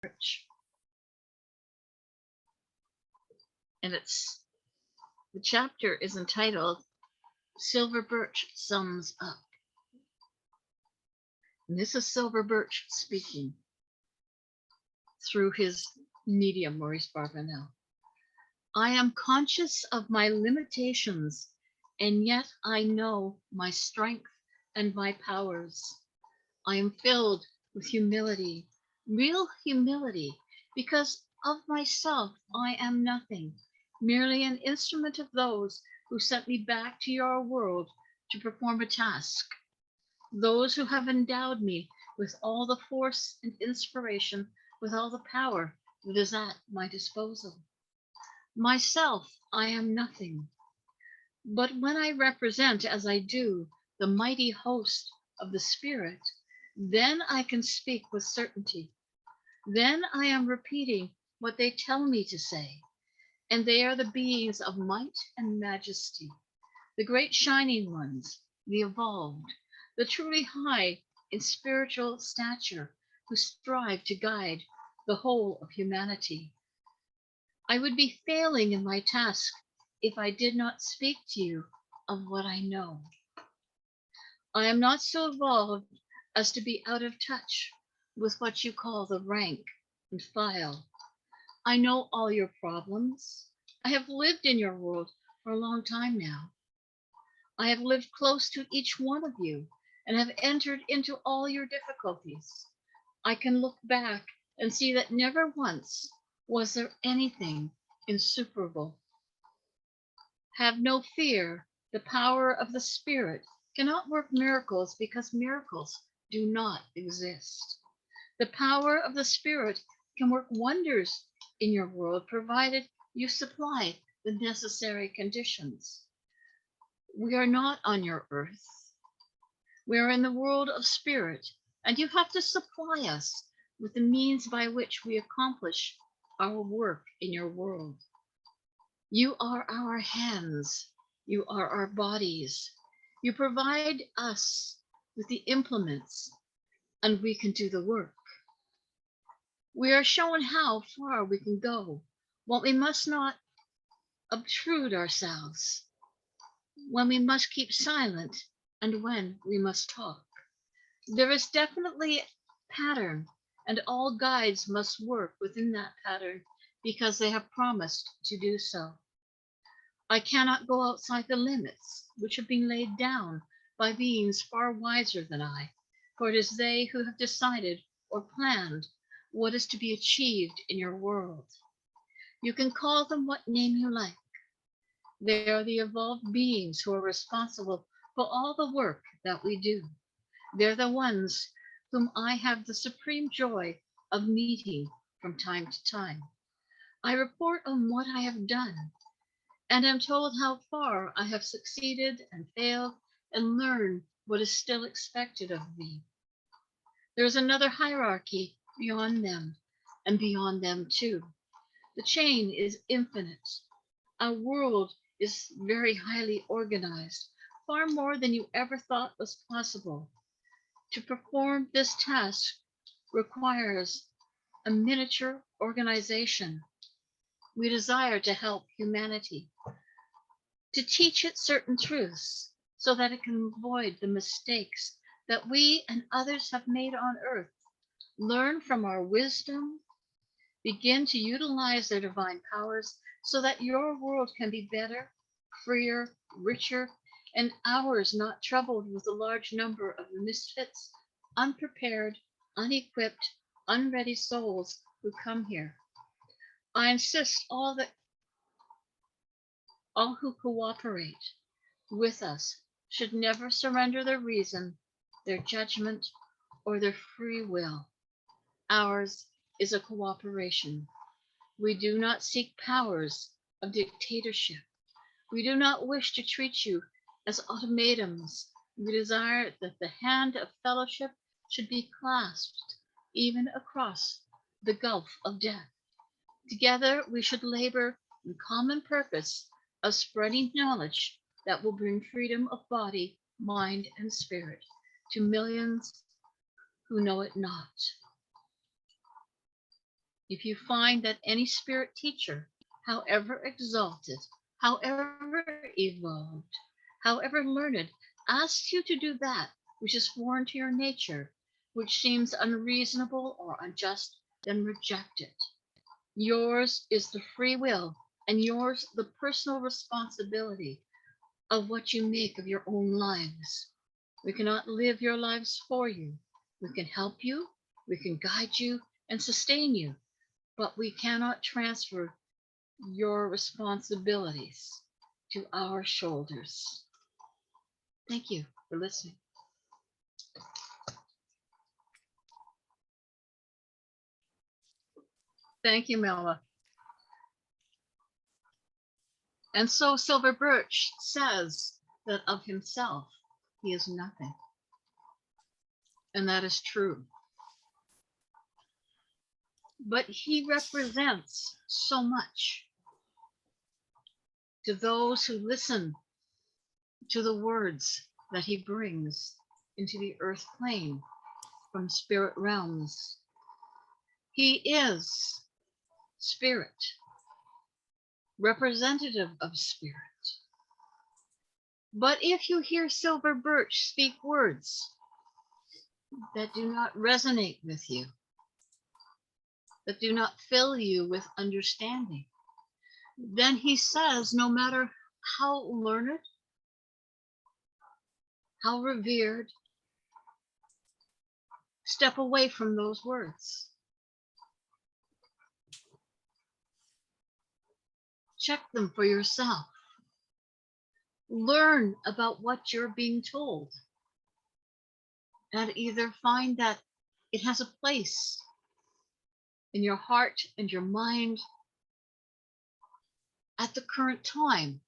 Birch. And the chapter is entitled Silver Birch Sums Up. And this is Silver Birch speaking through his medium, Maurice Barbanel. I am conscious of my limitations, and yet I know my strength and my powers. I am filled with humility, real humility, because of myself I am nothing, merely an instrument of those who sent me back to your world to perform a task, those who have endowed me with all the force and inspiration, with all the power that is at my disposal. Myself, I am nothing. But when I represent, as I do, the mighty host of the Spirit, then I can speak with certainty. Then I am repeating what they tell me to say, and they are the beings of might and majesty, the great shining ones, the evolved, the truly high in spiritual stature, who strive to guide the whole of humanity. I would be failing in my task if I did not speak to you of what I know. I am not so evolved as to be out of touch with what you call the rank and file. I know all your problems. I have lived in your world for a long time now. I have lived close to each one of you and have entered into all your difficulties. I can look back and see that never once was there anything insuperable. Have no fear. The power of the Spirit cannot work miracles because miracles do not exist. The power of the Spirit can work wonders in your world, provided you supply the necessary conditions. We are not on your earth. We are in the world of spirit, and you have to supply us with the means by which we accomplish our work in your world. You are our hands. You are our bodies. You provide us with the implements, and we can do the work. We are shown how far we can go, what we must not obtrude ourselves, when we must keep silent, and when we must talk. There is definitely a pattern, and all guides must work within that pattern because they have promised to do so. I cannot go outside the limits which have been laid down by beings far wiser than I, for it is they who have decided or planned what is to be achieved in your world. You can call them what name you like. They are the evolved beings who are responsible for all the work that we do. They're the ones whom I have the supreme joy of meeting from time to time. I report on what I have done, and am told how far I have succeeded and failed, and learn what is still expected of me. There is another hierarchy beyond them, and beyond them too. The chain is infinite. Our world is very highly organized, far more than you ever thought was possible. To perform this task requires a miniature organization. We desire to help humanity, to teach it certain truths so that it can avoid the mistakes that we and others have made on earth, learn from our wisdom, begin to utilize their divine powers so that your world can be better, freer, richer, and ours not troubled with a large number of the misfits, unprepared, unequipped, unready souls who come here. I insist all who cooperate with us should never surrender their reason, their judgment, or their free will. Ours is a cooperation. We do not seek powers of dictatorship. We do not wish to treat you as automatons. We desire that the hand of fellowship should be clasped even across the gulf of death. Together we should labor in common purpose of spreading knowledge that will bring freedom of body, mind, and spirit to millions who know it not. If you find that any spirit teacher, however exalted, however evolved, however learned, asks you to do that which is foreign to your nature, which seems unreasonable or unjust, then reject it. Yours is the free will and yours the personal responsibility of what you make of your own lives. We cannot live your lives for you. We can help you, we can guide you and sustain you, but we cannot transfer your responsibilities to our shoulders. Thank you for listening. Thank you, Mela. And so Silver Birch says that of himself, he is nothing. And that is true. But he represents so much to those who listen to the words that he brings into the earth plane from spirit realms. He is spirit, representative of spirit. But if you hear Silver Birch speak words that do not resonate with you, that do not fill you with understanding, then he says, no matter how learned, how revered, step away from those words. Check them for yourself. Learn about what you're being told. And either find that it has a place in your heart and your mind at the current time.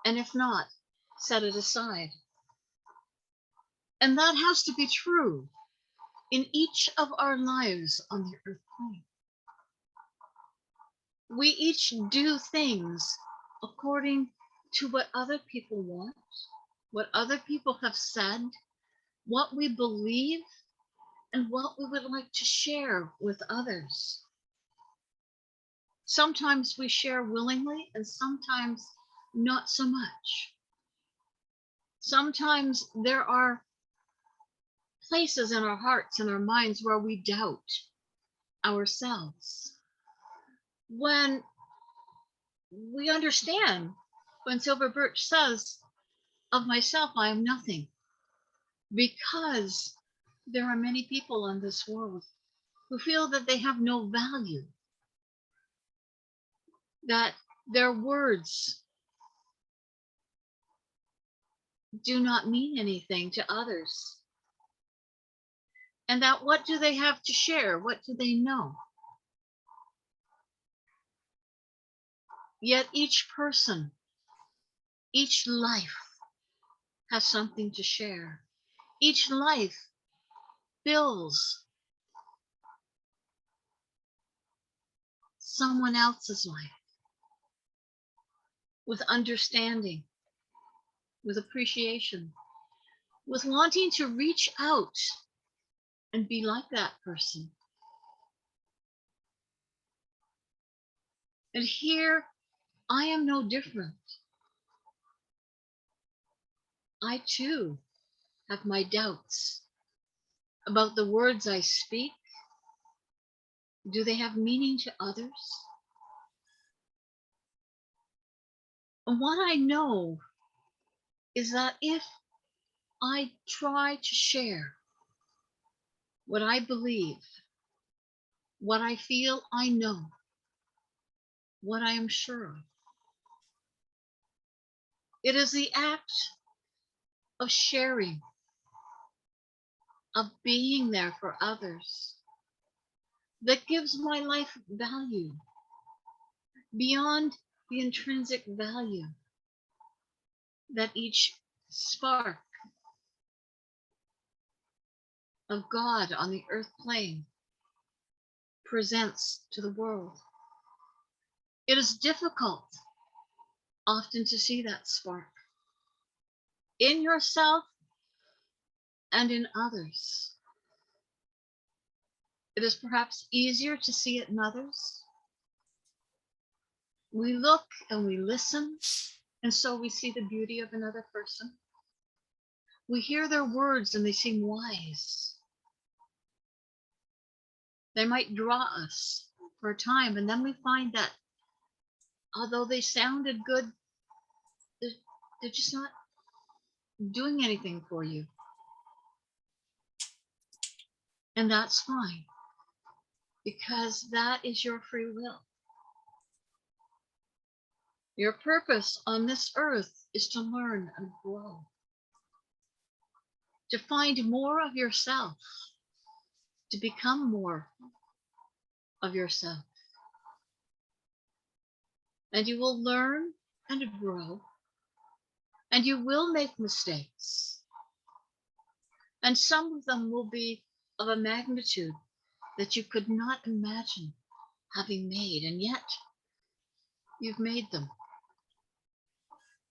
And if not, set it aside. And that has to be true in each of our lives on the earth plane. We each do things according to what other people want, what other people have said, what we believe, and what we would like to share with others. Sometimes we share willingly and sometimes not so much. Sometimes there are places in our hearts and our minds where we doubt ourselves. When we understand, when Silver Birch says, of myself, I am nothing, because there are many people in this world who feel that they have no value, that their words do not mean anything to others, and that what do they have to share? What do they know? Yet each person, each life has something to share. Each life fills someone else's life with understanding, with appreciation, with wanting to reach out and be like that person. And here, I am no different. I too have my doubts about the words I speak. Do they have meaning to others? And what I know is that if I try to share what I believe, what I feel I know, what I am sure of, it is the act of sharing, of being there for others, that gives my life value beyond the intrinsic value that each spark of God on the earth plane presents to the world. It is difficult often to see that spark in yourself and in others. It is perhaps easier to see it in others. We look and we listen, and so we see the beauty of another person. We hear their words and they seem wise. They might draw us for a time, and then we find that although they sounded good, they're just not doing anything for you. And that's fine, because that is your free will. Your purpose on this earth is to learn and grow, to find more of yourself, to become more of yourself. And you will learn and grow, and you will make mistakes. And some of them will be of a magnitude that you could not imagine having made, and yet you've made them.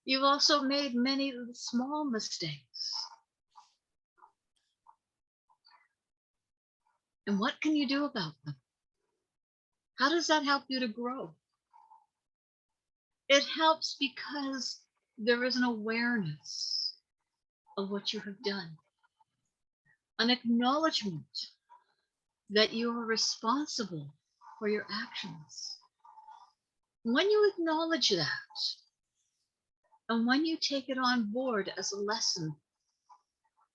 You've also made many small mistakes. And what can you do about them? How does that help you to grow? It helps because there is an awareness of what you have done, an acknowledgement that you are responsible for your actions. When you acknowledge that, and when you take it on board as a lesson,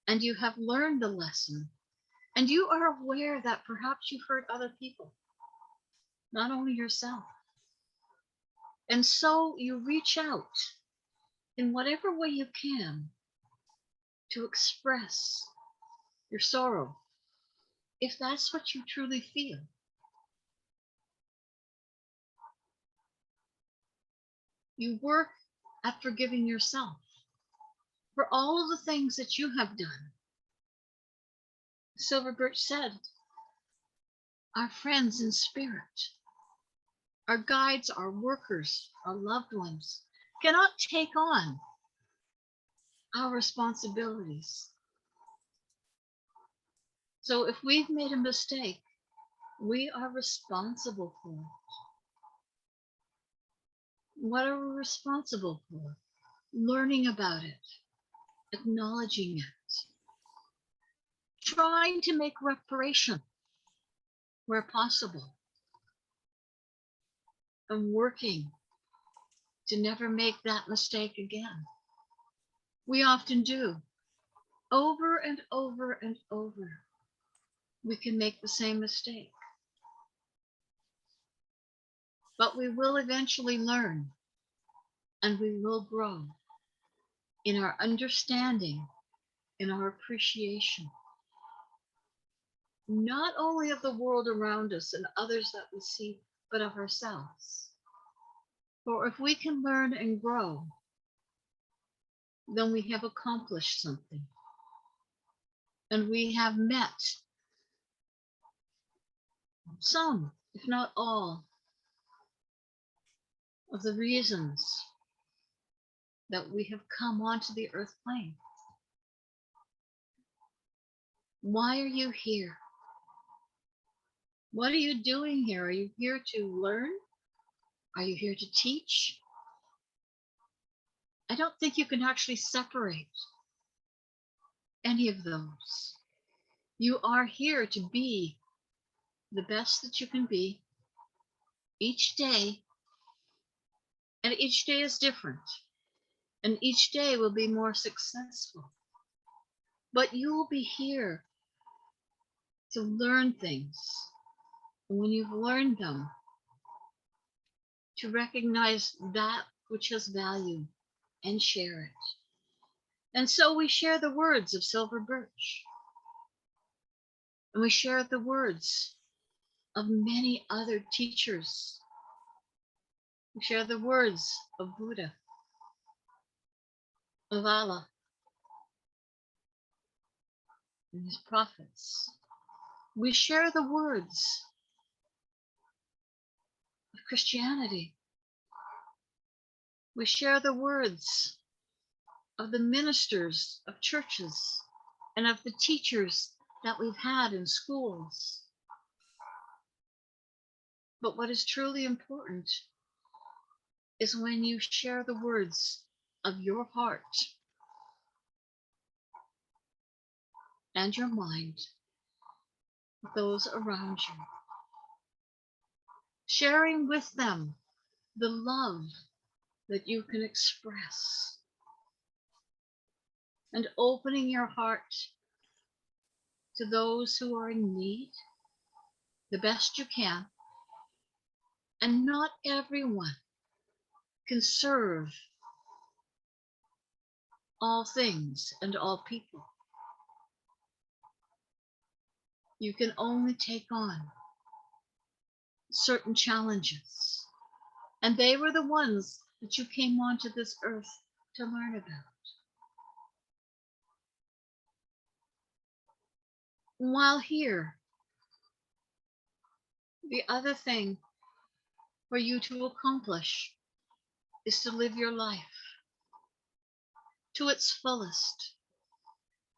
and you have learned the lesson, and you are aware that perhaps you hurt other people, not only yourself, and so you reach out in whatever way you can to express your sorrow, if that's what you truly feel. You work at forgiving yourself for all of the things that you have done. Silver Birch said, our friends in spirit, our guides, our workers, our loved ones cannot take on our responsibilities. So if we've made a mistake, we are responsible for it. What are we responsible for? Learning about it, acknowledging it, trying to make reparation where possible, and working to never make that mistake again. We often do, over and over and over. We can make the same mistake. But we will eventually learn, and we will grow in our understanding, in our appreciation, not only of the world around us and others that we see, but of ourselves. For if we can learn and grow, then we have accomplished something. And we have met some, if not all, of the reasons that we have come onto the earth plane. Why are you here? What are you doing here? Are you here to learn? Are you here to teach? I don't think you can actually separate any of those. You are here to be the best that you can be each day, and each day is different, and each day will be more successful. But you will be here to learn things, and when you've learned them, to recognize that which has value and share it. And so we share the words of Silver Birch, and we share the words of many other teachers. We share the words of Buddha, of Allah, and his prophets. We share the words of Christianity. We share the words of the ministers of churches and of the teachers that we've had in schools. But what is truly important is when you share the words of your heart and your mind with those around you, sharing with them the love that you can express, and opening your heart to those who are in need the best you can. And not everyone can serve all things and all people. You can only take on certain challenges. And they were the ones that you came onto this earth to learn about. While here, the other thing for you to accomplish is to live your life to its fullest,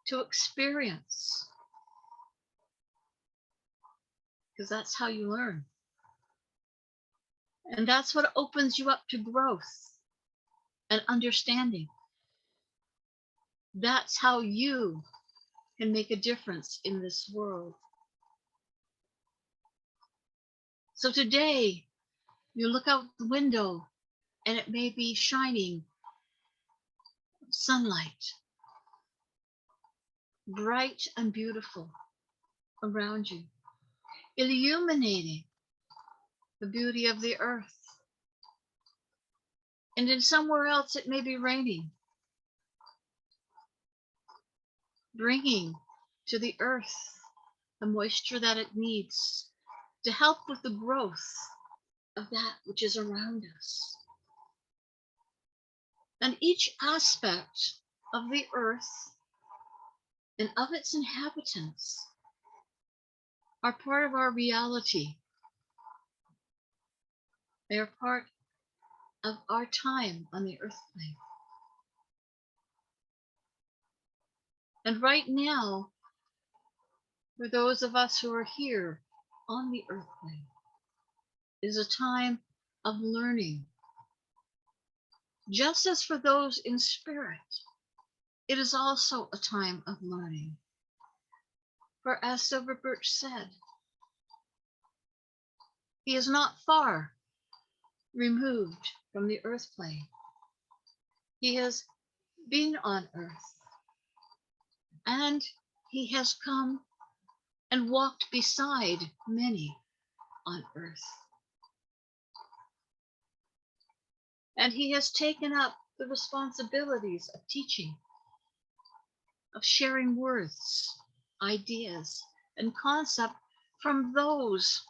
to experience, because that's how you learn. And that's what opens you up to growth and understanding. That's how you can make a difference in this world. So today, you look out the window and it may be shining sunlight, bright and beautiful around you, illuminating the beauty of the earth. And in somewhere else, it may be raining, bringing to the earth the moisture that it needs to help with the growth of that which is around us. And each aspect of the earth and of its inhabitants are part of our reality. They are part of our time on the earth plane. And right now, for those of us who are here on the earth plane, is a time of learning. Just as for those in spirit, it is also a time of learning. For as Silver Birch said, he is not far removed from the earth plane. He has been on earth, and he has come and walked beside many on earth. And he has taken up the responsibilities of teaching, of sharing words, ideas, and concepts from those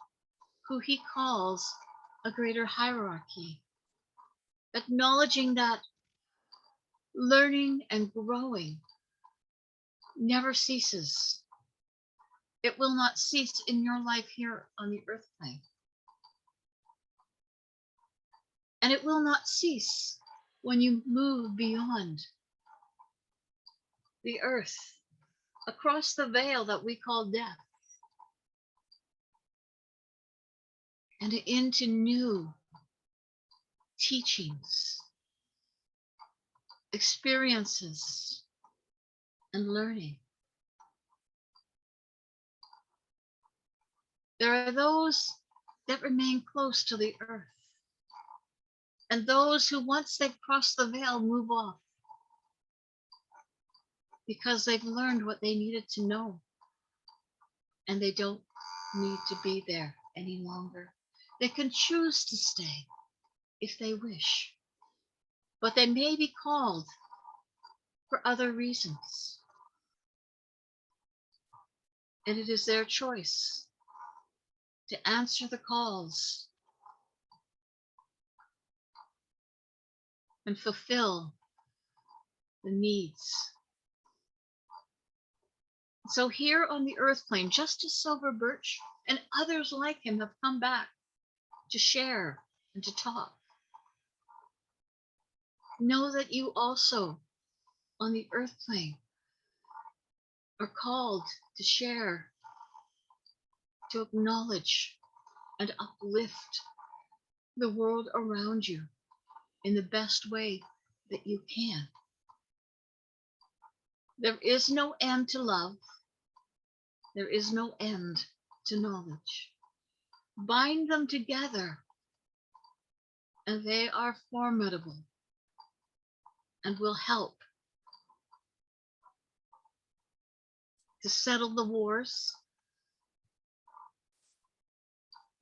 who he calls a greater hierarchy, acknowledging that learning and growing never ceases. It will not cease in your life here on the earth plane. And it will not cease when you move beyond the earth, across the veil that we call death, and into new teachings, experiences, and learning. There are those that remain close to the earth, and those who, once they've crossed the veil, move off because they've learned what they needed to know, and they don't need to be there any longer. They can choose to stay if they wish, but they may be called for other reasons, and it is their choice to answer the calls and fulfill the needs. So here on the earth plane, just as Silver Birch and others like him have come back to share and to talk, know that you also on the earth plane are called to share, to acknowledge, and uplift the world around you in the best way that you can. There is no end to love. There is no end to knowledge. Bind them together, and they are formidable and will help to settle the wars,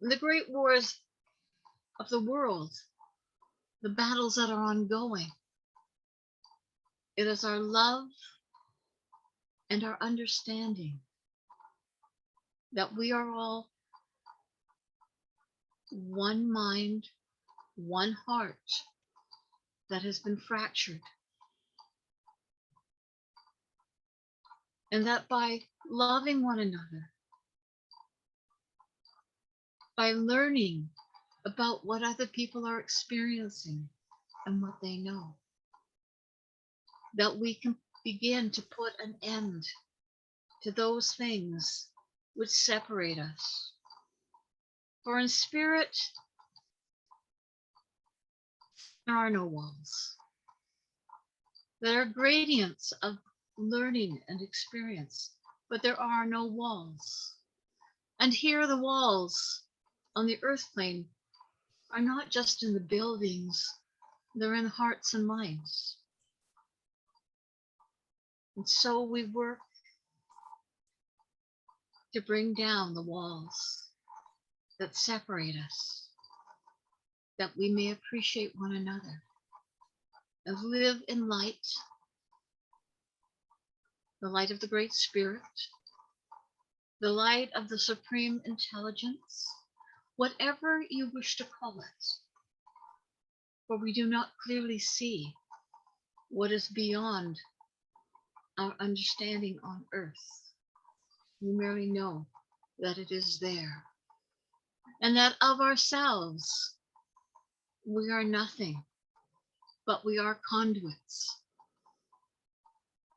the great wars of the world, the battles that are ongoing. It is our love and our understanding that we are all one mind, one heart that has been fractured. And that by loving one another, by learning about what other people are experiencing and what they know, that we can begin to put an end to those things which separate us. For in spirit, there are no walls. There are gradients of learning and experience, but there are no walls. And here the walls on the earth plane are not just in the buildings, they're in hearts and minds. And so we work to bring down the walls that separate us, that we may appreciate one another and live in light, the light of the Great Spirit, the light of the Supreme Intelligence, whatever you wish to call it. For we do not clearly see what is beyond our understanding on earth. We merely know that it is there, and that of ourselves we are nothing, but we are conduits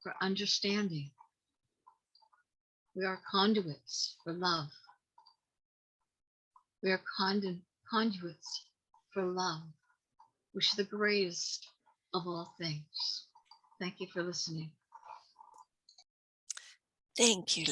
for understanding. We are conduits for love. We are conduits for love, which is the greatest of all things. Thank you for listening. Thank you,